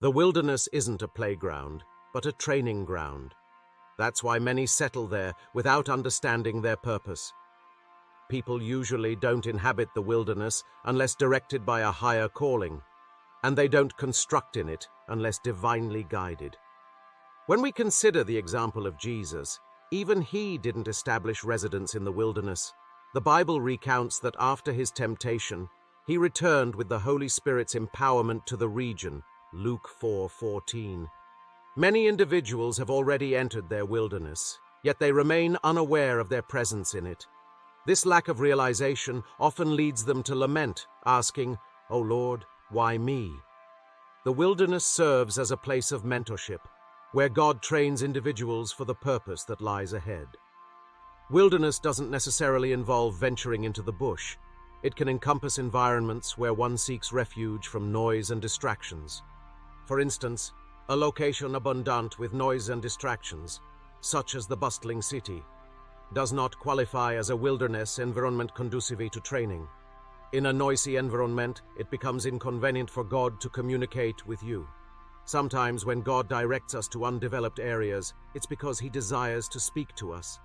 The wilderness isn't a playground, but a training ground. That's why many settle there without understanding their purpose. People usually don't inhabit the wilderness unless directed by a higher calling, and they don't construct in it unless divinely guided. When we consider the example of Jesus, even he didn't establish residence in the wilderness. The Bible recounts that after his temptation, he returned with the Holy Spirit's empowerment to the region, Luke 4:14. Many individuals have already entered their wilderness, yet they remain unaware of their presence in it. This lack of realization often leads them to lament, asking, "Oh Lord, why me?" The wilderness serves as a place of mentorship, where God trains individuals for the purpose that lies ahead. Wilderness doesn't necessarily involve venturing into the bush. It can encompass environments where one seeks refuge from noise and distractions. For instance, a location abundant with noise and distractions, such as the bustling city, does not qualify as a wilderness environment conducive to training. In a noisy environment, it becomes inconvenient for God to communicate with you. Sometimes when God directs us to undeveloped areas, it's because he desires to speak to us.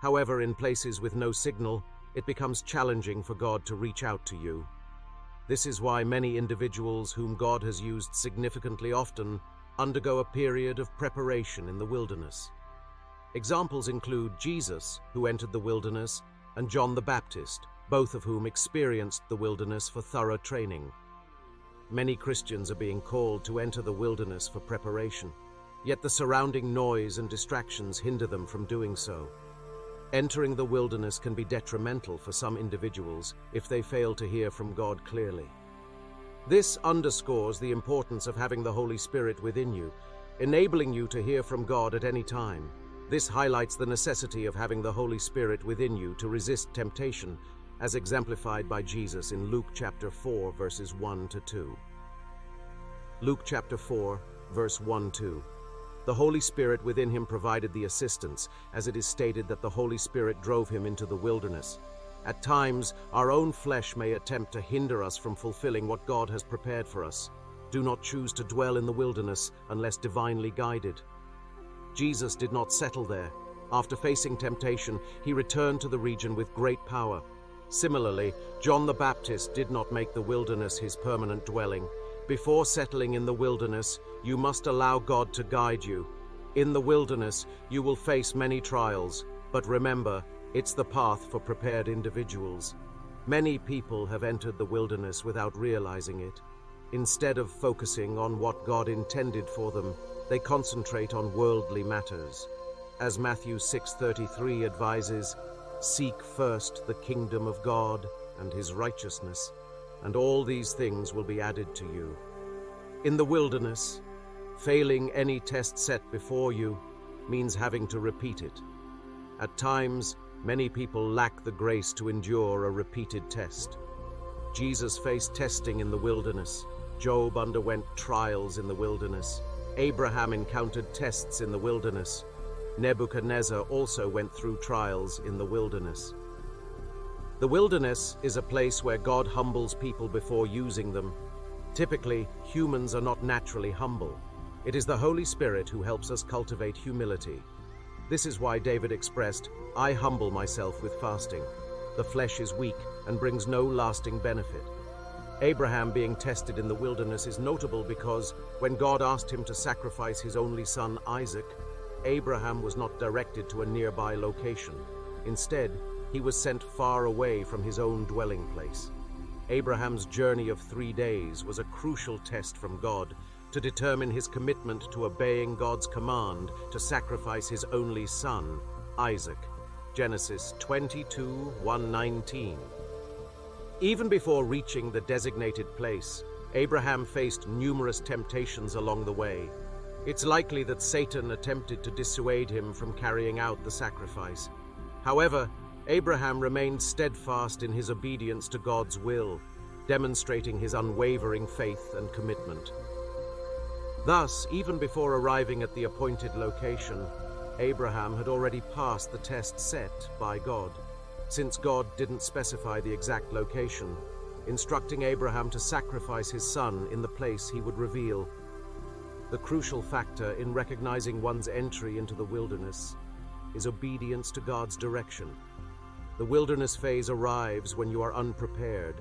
However, in places with no signal, it becomes challenging for God to reach out to you. This is why many individuals whom God has used significantly often undergo a period of preparation in the wilderness. Examples include Jesus, who entered the wilderness, and John the Baptist, both of whom experienced the wilderness for thorough training. Many Christians are being called to enter the wilderness for preparation, yet the surrounding noise and distractions hinder them from doing so. Entering the wilderness can be detrimental for some individuals if they fail to hear from God clearly. This underscores the importance of having the Holy Spirit within you, enabling you to hear from God at any time. This highlights the necessity of having the Holy Spirit within you to resist temptation, as exemplified by Jesus in Luke chapter 4, verses 1-2. Luke chapter 4, verse 1-2. The Holy Spirit within him provided the assistance, as it is stated that the Holy Spirit drove him into the wilderness. At times, our own flesh may attempt to hinder us from fulfilling what God has prepared for us. Do not choose to dwell in the wilderness unless divinely guided. Jesus did not settle there. After facing temptation, he returned to the region with great power. Similarly, John the Baptist did not make the wilderness his permanent dwelling. Before settling in the wilderness, you must allow God to guide you. In the wilderness, you will face many trials, but remember, it's the path for prepared individuals. Many people have entered the wilderness without realizing it. Instead of focusing on what God intended for them, they concentrate on worldly matters. As Matthew 6:33 advises, "Seek first the kingdom of God and his righteousness, and all these things will be added to you." In the wilderness, failing any test set before you means having to repeat it. At times, many people lack the grace to endure a repeated test. Jesus faced testing in the wilderness. Job underwent trials in the wilderness. Abraham encountered tests in the wilderness. Nebuchadnezzar also went through trials in the wilderness. The wilderness is a place where God humbles people before using them. Typically, humans are not naturally humble. It is the Holy Spirit who helps us cultivate humility. This is why David expressed, "I humble myself with fasting. The flesh is weak and brings no lasting benefit." Abraham being tested in the wilderness is notable because when God asked him to sacrifice his only son Isaac, Abraham was not directed to a nearby location. Instead, he was sent far away from his own dwelling place. Abraham's journey of 3 days was a crucial test from God to determine his commitment to obeying God's command to sacrifice his only son, Isaac. Genesis 22:1-19. Even before reaching the designated place, Abraham faced numerous temptations along the way. It's likely that Satan attempted to dissuade him from carrying out the sacrifice. However, Abraham remained steadfast in his obedience to God's will, demonstrating his unwavering faith and commitment. Thus, even before arriving at the appointed location, Abraham had already passed the test set by God, since God didn't specify the exact location, instructing Abraham to sacrifice his son in the place he would reveal. The crucial factor in recognizing one's entry into the wilderness is obedience to God's direction. The wilderness phase arrives when you are unprepared,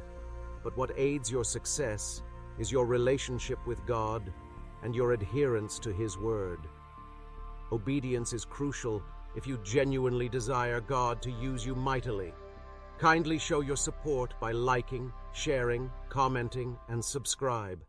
but what aids your success is your relationship with God and your adherence to His Word. Obedience is crucial if you genuinely desire God to use you mightily. Kindly show your support by liking, sharing, commenting, and subscribe.